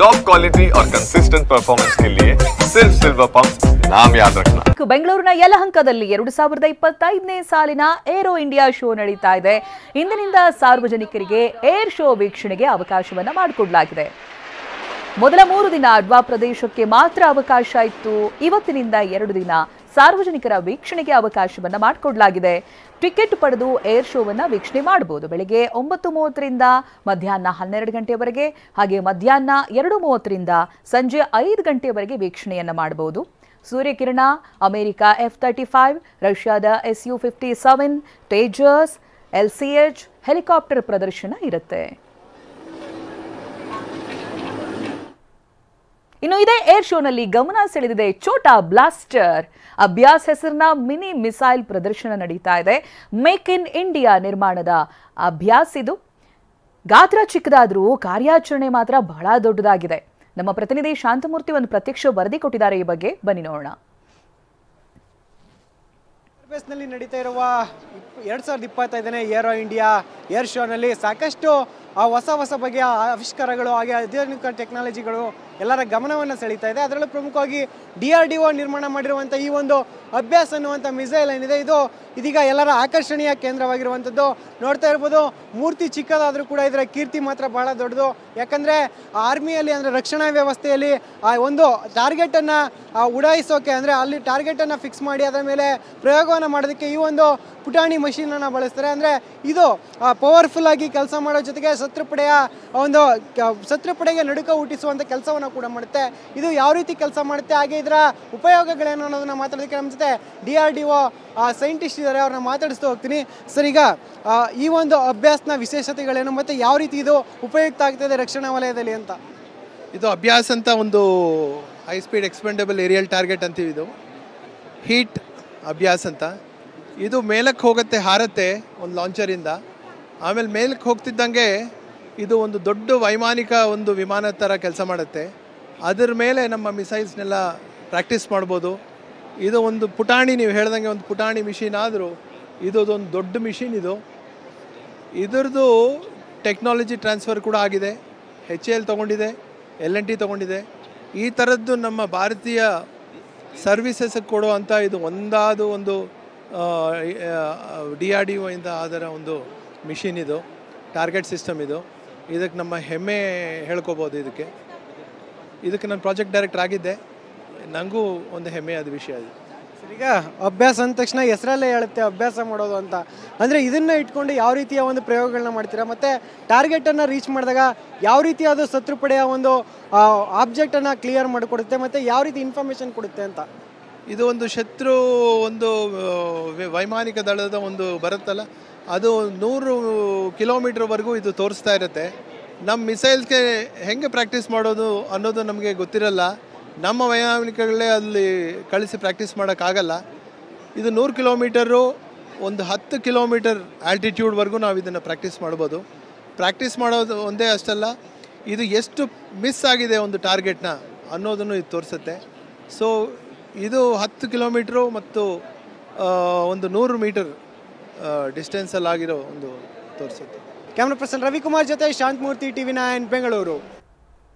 Top quality और consistent performance के लिए सिर्फ सिल्वर पंप नाम याद रखना। ಬೆಂಗಳೂರಿನ ಯಲಹಂಕದಲ್ಲಿ 2025ನೇ ಸಾಲಿನ ಏರೋ ಇಂಡಿಯಾ ಶೋ ನಡೀತಾ ಇದೆ. ಇಂದಿನಿಂದ ಸಾರ್ವಜನಿಕರಿಗೆ ಏರ್ ಶೋ ವೀಕ್ಷಣೆಗೆ ಅವಕಾಶವನ್ನ ಮಾಡಿಕೊಡಲಾಗಿದೆ. ಮೊದಲ 3 ದಿನ ಅಡ್ವಾ ಪ್ರದೇಶಕ್ಕೆ ಮಾತ್ರ ಅವಕಾಶ ಇತ್ತು. ಇವತ್ತಿನಿಂದ 2 ದಿನ ಸಾರ್ವಜನಿಕರ ವೀಕ್ಷಣೆಗೆ ಅವಕಾಶವನ್ನ ಮಾಡಿಕೊಡಲಾಗಿದೆ. ಟಿಕೆಟ್ ಪಡೆದು ಏರ್ ಶೋವನ್ನ ವೀಕ್ಷಣೆ ಮಾಡಬಹುದು. ಬೆಳಗ್ಗೆ 9:30 ರಿಂದ ಮಧ್ಯಾಹ್ನ 12 ಗಂಟೆವರೆಗೆ, ಹಾಗೆ ಮಧ್ಯಾಹ್ನ 2:30 ರಿಂದ ಸಂಜೆ 5 ಗಂಟೆವರೆಗೆ ವೀಕ್ಷಣೆಯನ್ನ ಮಾಡಬಹುದು. ಸೂರ್ಯಕಿರಣ, ಅಮೆರಿಕ F-35, ರಷ್ಯಾದ Su-57, ತೇಜಸ್, LCH ಹೆಲಿಕಾಪ್ಟರ್ ಪ್ರದರ್ಶನ ಇರುತ್ತೆ. ಇನ್ನು ಇದೇ ಏರ್ ಶೋನಲ್ಲಿ ಗಮನ ಸೆಳೆದಿದೆ ಛೋಟಾ ಬ್ಲಾಸ್ಟರ್. ಅಭ್ಯಾಸ್ ಹೆಸರಿನ ಮಿನಿ ಮಿಸೈಲ್ ಪ್ರದರ್ಶನ ನಡೀತಾ ಇದೆ. ಮೇಕ್ ಇನ್ ಇಂಡಿಯಾ ನಿರ್ಮಾಣದ ಅಭ್ಯಾಸ್ ಇದು. ಗಾತ್ರ ಚಿಕ್ಕದಾದರೂ ಕಾರ್ಯಾಚರಣೆ ಮಾತ್ರ ಬಹಳ ದೊಡ್ಡದಾಗಿದೆ. ನಮ್ಮ ಪ್ರತಿನಿಧಿ ಶಾಂತಮೂರ್ತಿ ಒಂದು ಪ್ರತ್ಯಕ್ಷ ವರದಿ ಕೊಟ್ಟಿದ್ದಾರೆ. ಈ ಬಗ್ಗೆ ಬನ್ನಿ ನೋಡೋಣ. ನಲ್ಲಿ ನಡೀತಾ ಇರುವ 2025ನೇ ಏರೋ ಇಂಡಿಯಾ ಏರ್ ಶೋನಲ್ಲಿ ಸಾಕಷ್ಟು ಹೊಸ ಬಗೆಯ ಆವಿಷ್ಕಾರಗಳು ಹಾಗೆ ಆಧುನಿಕ ಟೆಕ್ನಾಲಜಿಗಳು ಎಲ್ಲರ ಗಮನವನ್ನು ಸೆಳೀತಾ ಇದೆ. ಅದರಲ್ಲೂ ಪ್ರಮುಖವಾಗಿ DRDO ನಿರ್ಮಾಣ ಮಾಡಿರುವಂಥ ಈ ಒಂದು ಅಭ್ಯಾಸ್ ಅನ್ನುವಂಥ ಮಿಸೈಲ್ ಏನಿದೆ, ಇದೀಗ ಎಲ್ಲರ ಆಕರ್ಷಣೀಯ ಕೇಂದ್ರವಾಗಿರುವಂಥದ್ದು. ನೋಡ್ತಾ ಇರ್ಬೋದು, ಮೂರ್ತಿ ಚಿಕ್ಕದಾದರೂ ಕೂಡ ಇದರ ಕೀರ್ತಿ ಮಾತ್ರ ಬಹಳ ದೊಡ್ಡದು. ಯಾಕಂದರೆ ಆರ್ಮಿಯಲ್ಲಿ ಅಂದರೆ ರಕ್ಷಣಾ ವ್ಯವಸ್ಥೆಯಲ್ಲಿ ಆ ಒಂದು ಟಾರ್ಗೆಟನ್ನು ಉಡಾಯಿಸೋಕೆ, ಅಂದರೆ ಅಲ್ಲಿ ಟಾರ್ಗೆಟನ್ನು ಫಿಕ್ಸ್ ಮಾಡಿ ಅದರ ಮೇಲೆ ಪ್ರಯೋಗವನ್ನು ಮಾಡೋದಕ್ಕೆ ಈ ಒಂದು ಪುಟಾಣಿ ಮಷೀನನ್ನು ಬಳಸ್ತಾರೆ. ಅಂದರೆ ಇದು ಪವರ್ಫುಲ್ ಆಗಿ ಕೆಲಸ ಮಾಡೋ ಜೊತೆಗೆ ಶತ್ರುಪಡೆಗೆ ನಡುಕ ಹುಟ್ಟಿಸುವಂಥ ಕೆಲಸವನ್ನು ಕೂಡ ಮಾಡುತ್ತೆ. ಇದು ಯಾವ ರೀತಿ ಕೆಲಸ ಮಾಡುತ್ತೆ, ಹಾಗೆ ಇದರ ಉಪಯೋಗಗಳೇನು ಅನ್ನೋದನ್ನ ಮಾತಾಡೋದಕ್ಕೆ ನಮ್ಮ ಜೊತೆ DRDO ಸೈಂಟಿಸ್ಟ್ ಇದ್ದಾರೆ, ಅವ್ರನ್ನ ಮಾತಾಡಿಸ್ತಾ ಹೋಗ್ತೀನಿ. ಸರ್, ಈಗ ಈ ಒಂದು ಅಭ್ಯಾಸನ ವಿಶೇಷತೆಗಳೇನು ಮತ್ತು ಯಾವ ರೀತಿ ಇದು ಉಪಯುಕ್ತ ಆಗ್ತದೆ ರಕ್ಷಣಾ ವಲಯದಲ್ಲಿ ಅಂತ? ಇದು ಅಭ್ಯಾಸ್ ಅಂತ ಒಂದು high speed expendable aerial target ಅಂತೀವಿ. ಇದು ಹೀಟ್ ಅಭ್ಯಾಸ್ ಅಂತ. ಇದು ಮೇಲಕ್ಕೆ ಹೋಗುತ್ತೆ, ಹಾರತ್ತೆ ಒಂದು ಲಾಂಚರಿಂದ. ಆಮೇಲೆ ಮೇಲಕ್ಕೆ ಹೋಗ್ತಿದ್ದಂಗೆ ಇದು ಒಂದು ದೊಡ್ಡ ವೈಮಾನಿಕ ಒಂದು ವಿಮಾನ ಥರ ಕೆಲಸ ಮಾಡುತ್ತೆ. ಅದರ ಮೇಲೆ ನಮ್ಮ ಮಿಸೈಲ್ಸ್ನೆಲ್ಲ ಪ್ರಾಕ್ಟೀಸ್ ಮಾಡ್ಬೋದು. ಇದು ಒಂದು ಪುಟಾಣಿ, ನೀವು ಹೇಳ್ದಂಗೆ ಒಂದು ಪುಟಾಣಿ ಮಿಷಿನ್ ಆದರೂ ಇದೊಂದು ದೊಡ್ಡ ಮಿಷಿನ್. ಇದರದ್ದು ಟೆಕ್ನಾಲಜಿ ಟ್ರಾನ್ಸ್ಫರ್ ಕೂಡ ಆಗಿದೆ. HAL ತೊಗೊಂಡಿದೆ, L&T ತೊಗೊಂಡಿದೆ. ಈ ಥರದ್ದು ನಮ್ಮ ಭಾರತೀಯ ಸರ್ವಿಸಸ್ಗೆ ಕೊಡುವಂಥ ಇದು ಒಂದು DRDO ಇಂದ ಅದರ ಒಂದು ಮಿಷಿನ್ ಇದು, ಟಾರ್ಗೆಟ್ ಸಿಸ್ಟಮ್ ಇದು. ಇದಕ್ಕೆ ನಮ್ಮ ಹೆಮ್ಮೆ ಹೇಳ್ಕೊಬೋದು. ಇದಕ್ಕೆ ನಾನು ಪ್ರಾಜೆಕ್ಟ್ ಡೈರೆಕ್ಟರ್ ಆಗಿದ್ದೆ. ನನಗೂ ಒಂದು ಹೆಮ್ಮೆಯಾದ ವಿಷಯ ಇದು. ಈಗ ಅಭ್ಯಾಸ ಅಂದ ತಕ್ಷಣ ಹೆಸರಲ್ಲೇ ಹೇಳುತ್ತೆ ಅಭ್ಯಾಸ ಮಾಡೋದು ಅಂತ. ಅಂದರೆ ಇದನ್ನು ಇಟ್ಕೊಂಡು ಯಾವ ರೀತಿಯ ಒಂದು ಪ್ರಯೋಗಗಳನ್ನ ಮಾಡ್ತೀರಾ, ಮತ್ತು ಟಾರ್ಗೆಟನ್ನು ರೀಚ್ ಮಾಡಿದಾಗ ಯಾವ ರೀತಿ ಅದು ಶತ್ರುಪಡೆಯ ಒಂದು ಆಬ್ಜೆಕ್ಟನ್ನು ಕ್ಲಿಯರ್ ಮಾಡಿಕೊಡುತ್ತೆ ಮತ್ತು ಯಾವ ರೀತಿ ಇನ್ಫಾರ್ಮೇಷನ್ ಕೊಡುತ್ತೆ ಅಂತ? ಇದು ಒಂದು ಶತ್ರು ಒಂದು ವೈಮಾನಿಕ ದಳದ ಒಂದು ಬರುತ್ತಲ್ಲ, ಅದು 100 ಕಿಲೋಮೀಟ್ರ್ವರೆಗೂ ಇದು ತೋರಿಸ್ತಾ ಇರುತ್ತೆ. ನಮ್ಮ ಮಿಸೈಲ್ಸ್ಗೆ ಹೆಂಗೆ ಪ್ರಾಕ್ಟೀಸ್ ಮಾಡೋದು ಅನ್ನೋದು ನಮಗೆ ಗೊತ್ತಿರಲ್ಲ. ನಮ್ಮ ವೈಮಾನಿಕಗಳೇ ಅಲ್ಲಿ ಕಳಿಸಿ ಪ್ರಾಕ್ಟೀಸ್ ಮಾಡೋಕ್ಕಾಗಲ್ಲ. ಇದು 100 ಕಿಲೋಮೀಟರು, ಒಂದು 10 ಕಿಲೋಮೀಟರ್ ಆಲ್ಟಿಟ್ಯೂಡ್ವರೆಗೂ ನಾವು ಇದನ್ನು ಪ್ರಾಕ್ಟೀಸ್ ಮಾಡ್ಬೋದು. ಪ್ರಾಕ್ಟೀಸ್ ಮಾಡೋದು ಒಂದೇ ಅಷ್ಟಲ್ಲ, ಇದು ಎಷ್ಟು ಮಿಸ್ ಆಗಿದೆ ಒಂದು ಟಾರ್ಗೆಟ್ನ ಅನ್ನೋದನ್ನು ಇದು ತೋರಿಸುತ್ತೆ. ಸೊ ಇದು 10 ಕಿಲೋಮೀಟ್ರು ಮತ್ತು ಒಂದು 100 ಮೀಟರ್ ಡಿಸ್ಟೆನ್ಸಲ್ಲಿ ಆಗಿರೋ ಒಂದು ತೋರಿಸುತ್ತೆ. ಕ್ಯಾಮ್ರಾ ಪರ್ಸನ್ ರವಿಕುಮಾರ್ ಜೊತೆ ಶಾಂತಮೂರ್ತಿ, TV9 ಬೆಂಗಳೂರು.